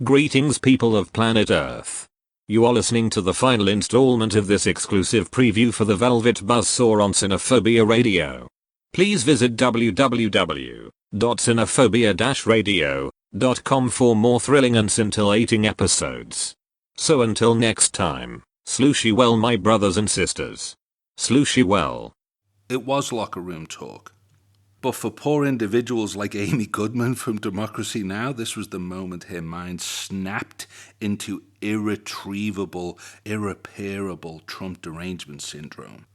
Greetings people of planet Earth. You are listening to the final installment of this exclusive preview for the Velvet BUZZSAW on Cinephobia Radio. Please visit www.cinephobia-radio.com for more thrilling and scintillating episodes. So until next time, slooshy well my brothers and sisters. Slooshy well. It was locker room talk. But for poor individuals like Amy Goodman from Democracy Now!, this was the moment her mind snapped into irretrievable, irreparable Trump derangement syndrome.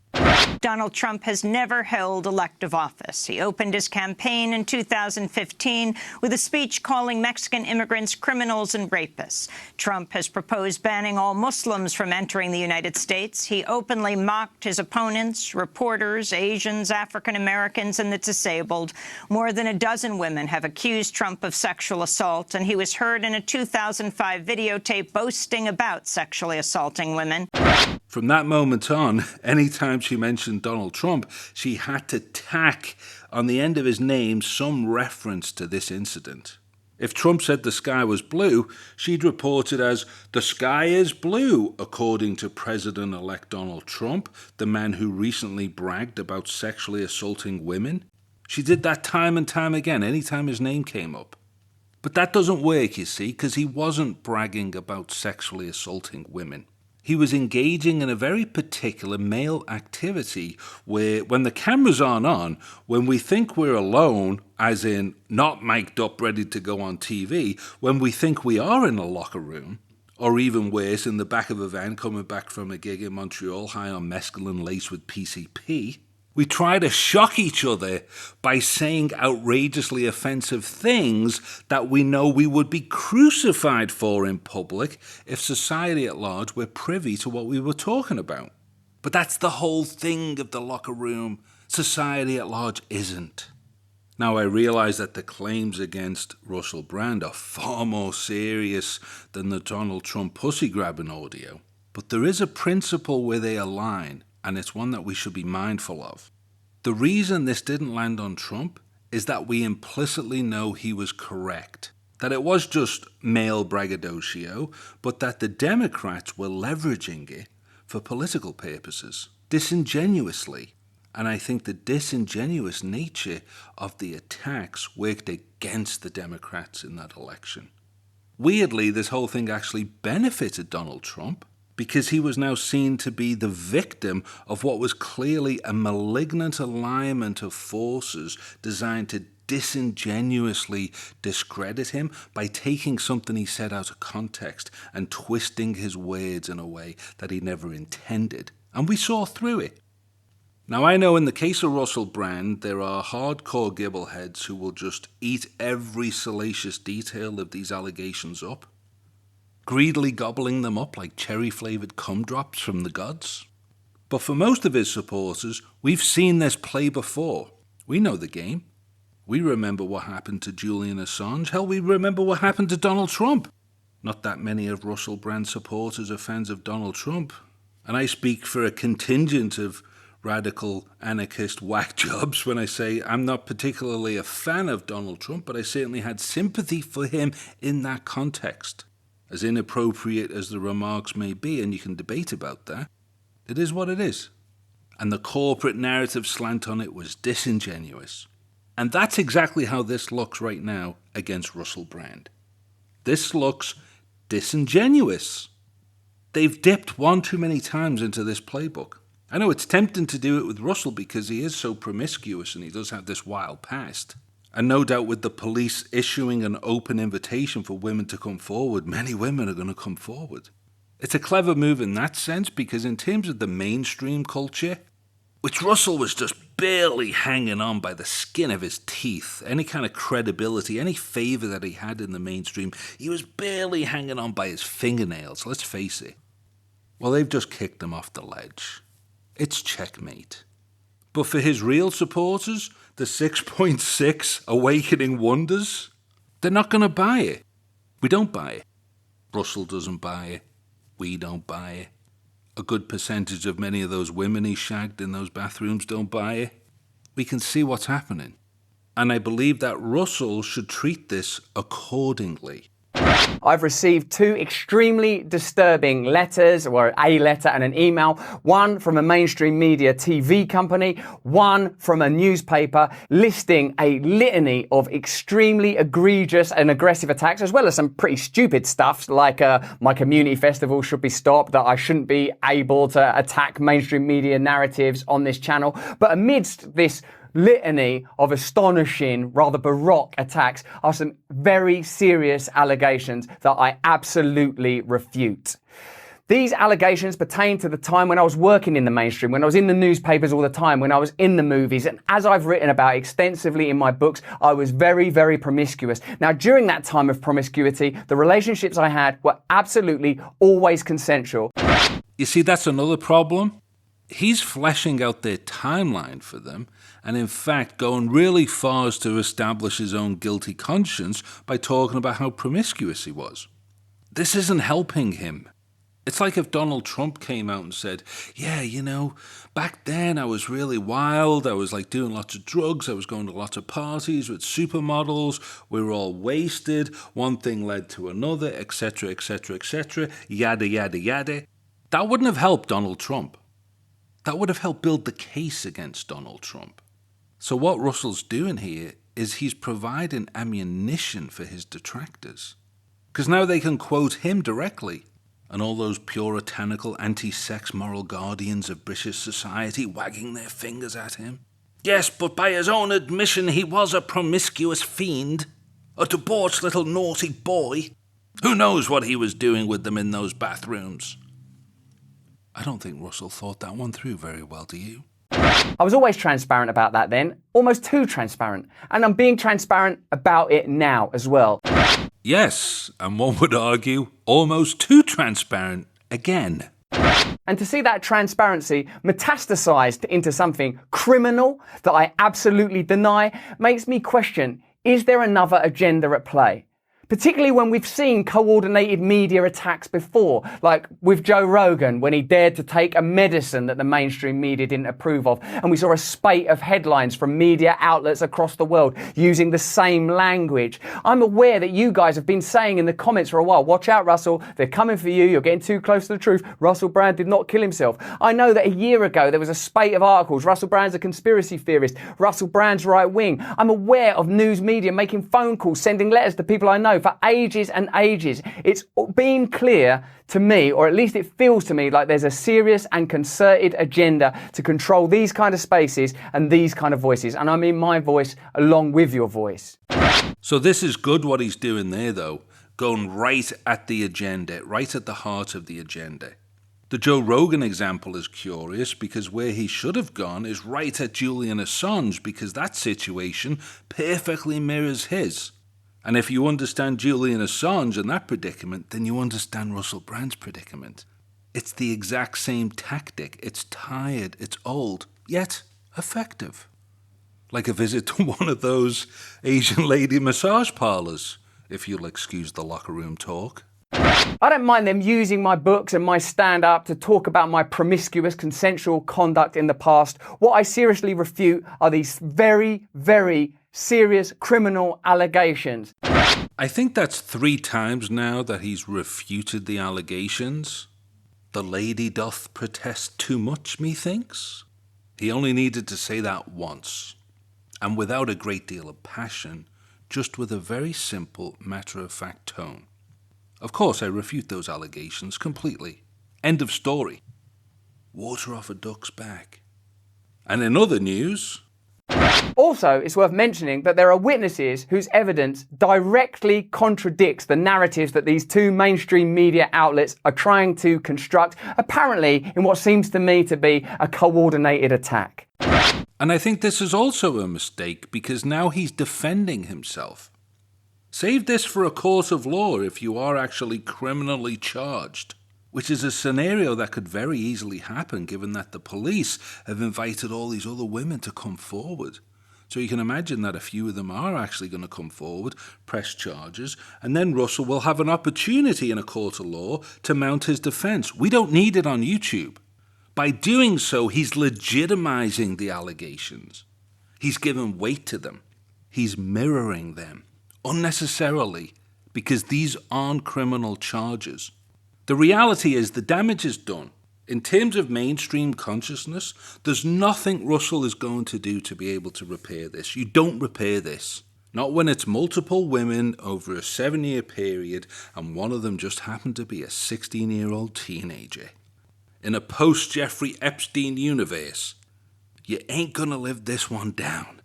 Donald Trump has never held elective office. He opened his campaign in 2015 with a speech calling Mexican immigrants criminals and rapists. Trump has proposed banning all Muslims from entering the United States. He openly mocked his opponents, reporters, Asians, African Americans, and the disabled. More than a dozen women have accused Trump of sexual assault, and he was heard in a 2005 videotape boasting about sexually assaulting women. From that moment on, anytime she mentioned Donald Trump, she had to tack on the end of his name some reference to this incident. If Trump said the sky was blue, she'd report it as, "The sky is blue," according to President-elect Donald Trump, the man who recently bragged about sexually assaulting women. She did that time and time again, anytime his name came up. But that doesn't work, you see, because he wasn't bragging about sexually assaulting women. He was engaging in a very particular male activity where when the cameras aren't on, when we think we're alone, as in not mic'd up ready to go on TV, when we think we are in a locker room, or even worse, in the back of a van coming back from a gig in Montreal high on mescaline laced with PCP, we try to shock each other by saying outrageously offensive things that we know we would be crucified for in public if society at large were privy to what we were talking about. But that's the whole thing of the locker room. Society at large isn't. Now, I realize that the claims against Russell Brand are far more serious than the Donald Trump pussy-grabbing audio. But there is a principle where they align, and it's one that we should be mindful of. The reason this didn't land on Trump is that we implicitly know he was correct, that it was just male braggadocio, but that the Democrats were leveraging it for political purposes, disingenuously. And I think the disingenuous nature of the attacks worked against the Democrats in that election. Weirdly, this whole thing actually benefited Donald Trump, because he was now seen to be the victim of what was clearly a malignant alignment of forces designed to disingenuously discredit him by taking something he said out of context and twisting his words in a way that he never intended. And we saw through it. Now, I know in the case of Russell Brand, there are hardcore gibbleheads who will just eat every salacious detail of these allegations up, greedily gobbling them up like cherry-flavoured cum drops from the gods. But for most of his supporters, we've seen this play before. We know the game. We remember what happened to Julian Assange. Hell, we remember what happened to Donald Trump. Not that many of Russell Brand's supporters are fans of Donald Trump. And I speak for a contingent of radical anarchist whack jobs when I say I'm not particularly a fan of Donald Trump, but I certainly had sympathy for him in that context. As inappropriate as the remarks may be, and you can debate about that, it is what it is. And the corporate narrative slant on it was disingenuous. And that's exactly how this looks right now against Russell Brand. This looks disingenuous. They've dipped one too many times into this playbook. I know it's tempting to do it with Russell because he is so promiscuous and he does have this wild past. And no doubt with the police issuing an open invitation for women to come forward, many women are going to come forward. It's a clever move in that sense because in terms of the mainstream culture, which Russell was just barely hanging on by the skin of his teeth, any kind of credibility, any favour that he had in the mainstream, he was barely hanging on by his fingernails, let's face it. Well, they've just kicked him off the ledge. It's checkmate. But for his real supporters, the 6.6 awakening wonders, they're not going to buy it. We don't buy it. Russell doesn't buy it. We don't buy it. A good percentage of many of those women he shagged in those bathrooms don't buy it. We can see what's happening. And I believe that Russell should treat this accordingly. I've received 2 extremely disturbing letters, or a letter and an email, one from a mainstream media TV company, one from a newspaper, listing a litany of extremely egregious and aggressive attacks, as well as some pretty stupid stuff like my community festival should be stopped, that I shouldn't be able to attack mainstream media narratives on this channel. But amidst this litany of astonishing, rather baroque attacks are some very serious allegations that I absolutely refute. These allegations pertain to the time when I was working in the mainstream, when I was in the newspapers all the time, when I was in the movies, and as I've written about extensively in my books, I was very, very promiscuous. Now, during that time of promiscuity, the relationships I had were absolutely always consensual. You see, that's another problem. He's fleshing out their timeline for them, and in fact going really far as to establish his own guilty conscience by talking about how promiscuous he was. This isn't helping him. It's like if Donald Trump came out and said, yeah, you know, back then I was really wild, I was like doing lots of drugs, I was going to lots of parties with supermodels, we were all wasted, one thing led to another, etc., etc., etc., yada, yada, yada. That wouldn't have helped Donald Trump. That would have helped build the case against Donald Trump. So what Russell's doing here is he's providing ammunition for his detractors. Because now they can quote him directly. And all those puritanical anti-sex moral guardians of British society wagging their fingers at him. Yes, but by his own admission he was a promiscuous fiend. A debauched little naughty boy. Who knows what he was doing with them in those bathrooms? I don't think Russell thought that one through very well, do you? I was always transparent about that then, almost too transparent, and I'm being transparent about it now as well. Yes, and one would argue almost too transparent again. And to see that transparency metastasized into something criminal that I absolutely deny makes me question, is there another agenda at play? Particularly when we've seen coordinated media attacks before, like with Joe Rogan when he dared to take a medicine that the mainstream media didn't approve of, and we saw a spate of headlines from media outlets across the world using the same language. I'm aware that you guys have been saying in the comments for a while, watch out Russell, they're coming for you, you're getting too close to the truth, Russell Brand did not kill himself. I know that a year ago there was a spate of articles, Russell Brand's a conspiracy theorist, Russell Brand's right wing. I'm aware of news media making phone calls, sending letters to people I know for ages and ages. It's been clear to me, or at least it feels to me, like there's a serious and concerted agenda to control these kind of spaces and these kind of voices. And I mean my voice along with your voice. So this is good what he's doing there, though. Going right at the agenda, right at the heart of the agenda. The Joe Rogan example is curious because where he should have gone is right at Julian Assange, because that situation perfectly mirrors his. And if you understand Julian Assange and that predicament, then you understand Russell Brand's predicament. It's the exact same tactic. It's tired, it's old, yet effective. Like a visit to one of those Asian lady massage parlors, if you'll excuse the locker room talk. I don't mind them using my books and my stand-up to talk about my promiscuous consensual conduct in the past. What I seriously refute are these very, very serious criminal allegations. I think that's 3 times now that he's refuted the allegations. The lady doth protest too much, methinks. He only needed to say that once, and without a great deal of passion, just with a very simple, matter-of-fact tone. Of course, I refute those allegations completely. End of story. Water off a duck's back. And in other news... Also, it's worth mentioning that there are witnesses whose evidence directly contradicts the narratives that these 2 mainstream media outlets are trying to construct, apparently in what seems to me to be a coordinated attack. And I think this is also a mistake because now he's defending himself. Save this for a court of law if you are actually criminally charged, which is a scenario that could very easily happen given that the police have invited all these other women to come forward. So you can imagine that a few of them are actually going to come forward, press charges, and then Russell will have an opportunity in a court of law to mount his defense. We don't need it on YouTube. By doing so, he's legitimizing the allegations. He's giving weight to them. He's mirroring them unnecessarily because these aren't criminal charges. The reality is the damage is done. In terms of mainstream consciousness, there's nothing Russell is going to do to be able to repair this. You don't repair this. Not when it's multiple women over a 7-year period and one of them just happened to be a 16-year-old teenager. In a post-Jeffrey Epstein universe, you ain't gonna live this one down.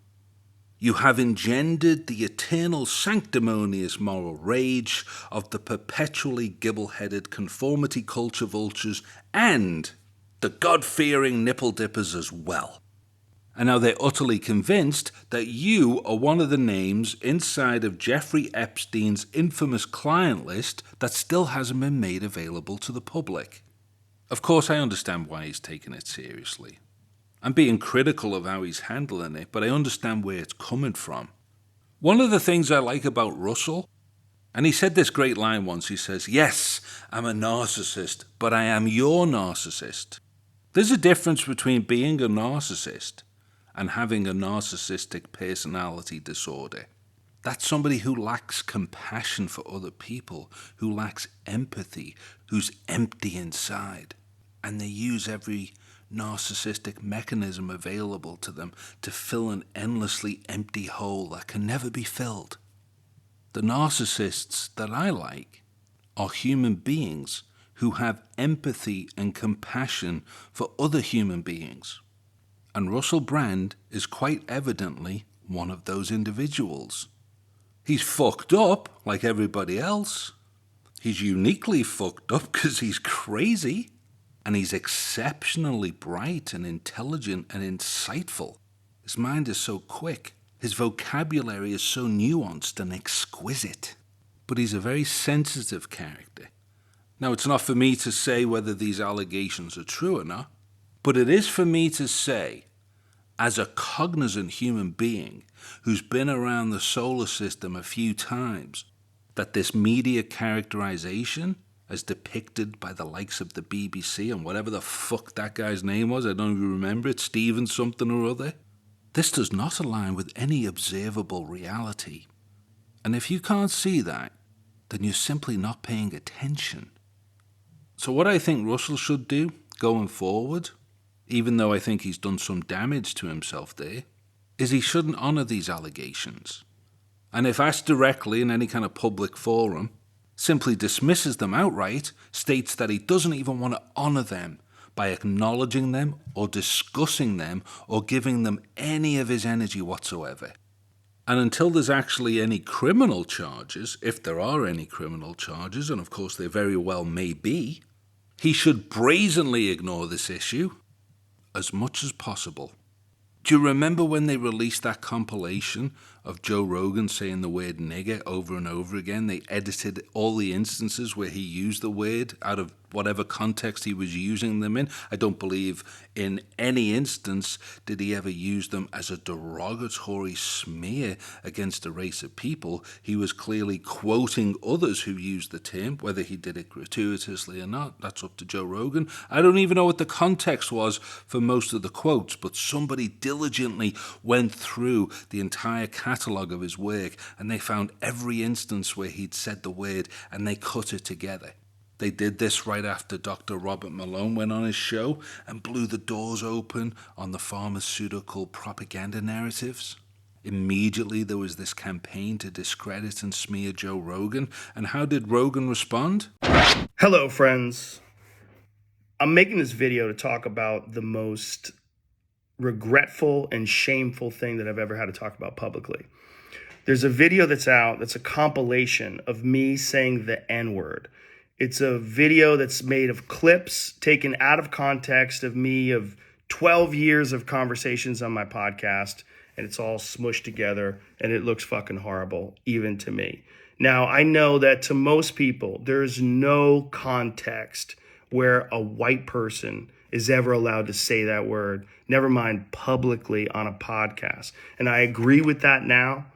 You have engendered the eternal sanctimonious moral rage of the perpetually gibble-headed conformity culture vultures and the God-fearing nipple dippers as well. And now they're utterly convinced that you are one of the names inside of Jeffrey Epstein's infamous client list that still hasn't been made available to the public. Of course, I understand why he's taking it seriously. I'm being critical of how he's handling it, but I understand where it's coming from. One of the things I like about Russell, and he said this great line once, he says, "Yes, I'm a narcissist, but I am your narcissist." There's a difference between being a narcissist and having a narcissistic personality disorder. That's somebody who lacks compassion for other people, who lacks empathy, who's empty inside. And they use every narcissistic mechanism available to them to fill an endlessly empty hole that can never be filled. The narcissists that I like are human beings who have empathy and compassion for other human beings. And Russell Brand is quite evidently one of those individuals. He's fucked up like everybody else. He's uniquely fucked up because he's crazy. And he's exceptionally bright and intelligent and insightful. His mind is so quick. His vocabulary is so nuanced and exquisite. But he's a very sensitive character. Now, it's not for me to say whether these allegations are true or not, but it is for me to say, as a cognizant human being who's been around the solar system a few times, that this media characterization as depicted by the likes of the BBC and whatever the fuck that guy's name was, I don't even remember it, Stephen something or other. This does not align with any observable reality. And if you can't see that, then you're simply not paying attention. So what I think Russell should do going forward, even though I think he's done some damage to himself there, is he shouldn't honour these allegations. And if asked directly in any kind of public forum, simply dismisses them outright, states that he doesn't even want to honour them by acknowledging them or discussing them or giving them any of his energy whatsoever. And until there's actually any criminal charges, if there are any criminal charges, and of course there very well may be, he should brazenly ignore this issue as much as possible. Do you remember when they released that compilation of Joe Rogan saying the word nigger over and over again? They edited all the instances where he used the word out of whatever context he was using them in. I don't believe in any instance did he ever use them as a derogatory smear against a race of people. He was clearly quoting others who used the term. Whether he did it gratuitously or not, that's up to Joe Rogan. I don't even know what the context was for most of the quotes, but somebody diligently went through the entire catalogue of his work and they found every instance where he'd said the word and they cut it together. They did this right after Dr. Robert Malone went on his show and blew the doors open on the pharmaceutical propaganda narratives. Immediately there was this campaign to discredit and smear Joe Rogan. And how did Rogan respond? Hello, friends. I'm making this video to talk about the most regretful and shameful thing that I've ever had to talk about publicly. There's a video that's out that's a compilation of me saying the N-word. It's a video that's made of clips taken out of context of me of 12 years of conversations on my podcast, and it's all smushed together, and it looks fucking horrible, even to me. Now, I know that to most people, there's no context where a white person is ever allowed to say that word, never mind publicly on a podcast. And I agree with that now.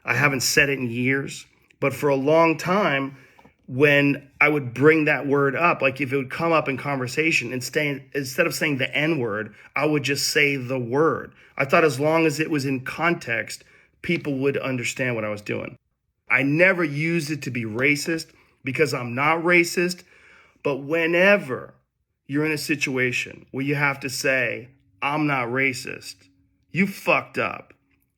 I haven't said it in years, but for a long time, when I would bring that word up, like if it would come up in conversation, instead of saying the N-word, I would just say the word. I thought as long as it was in context, people would understand what I was doing. I never used it to be racist because I'm not racist. But whenever you're in a situation where you have to say, I'm not racist, you fucked up.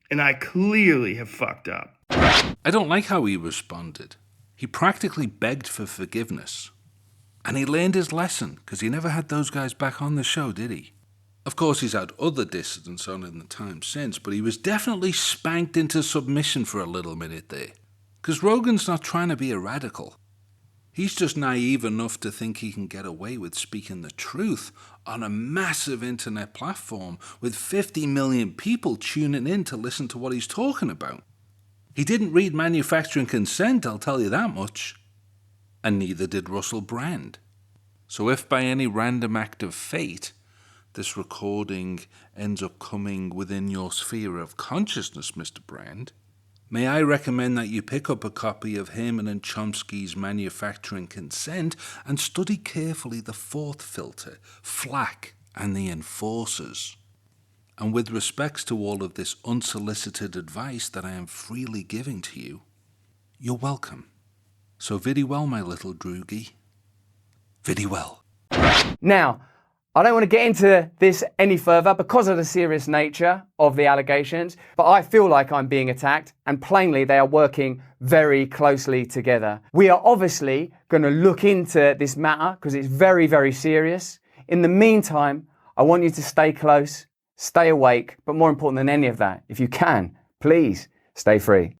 And I clearly have fucked up. I don't like how he responded. He practically begged for forgiveness. And he learned his lesson, because he never had those guys back on the show, did he? Of course, he's had other dissidents on in the time since, but he was definitely spanked into submission for a little minute there. Because Rogan's not trying to be a radical. He's just naive enough to think he can get away with speaking the truth on a massive internet platform with 50 million people tuning in to listen to what he's talking about. He didn't read manufacturing consent, I'll tell you that much. And neither did Russell Brand. So if by any random act of fate, this recording ends up coming within your sphere of consciousness, Mr. Brand, may I recommend that you pick up a copy of Herman and Chomsky's Manufacturing Consent and study carefully the fourth filter, Flack and the Enforcers. And with respects to all of this unsolicited advice that I am freely giving to you, you're welcome. So viddy well, my little droogie. Viddy well. Now, I don't want to get into this any further because of the serious nature of the allegations, but I feel like I'm being attacked, and plainly they are working very closely together. We are obviously going to look into this matter because it's very, very serious. In the meantime, I want you to stay close, stay awake, but more important than any of that, if you can, please stay free.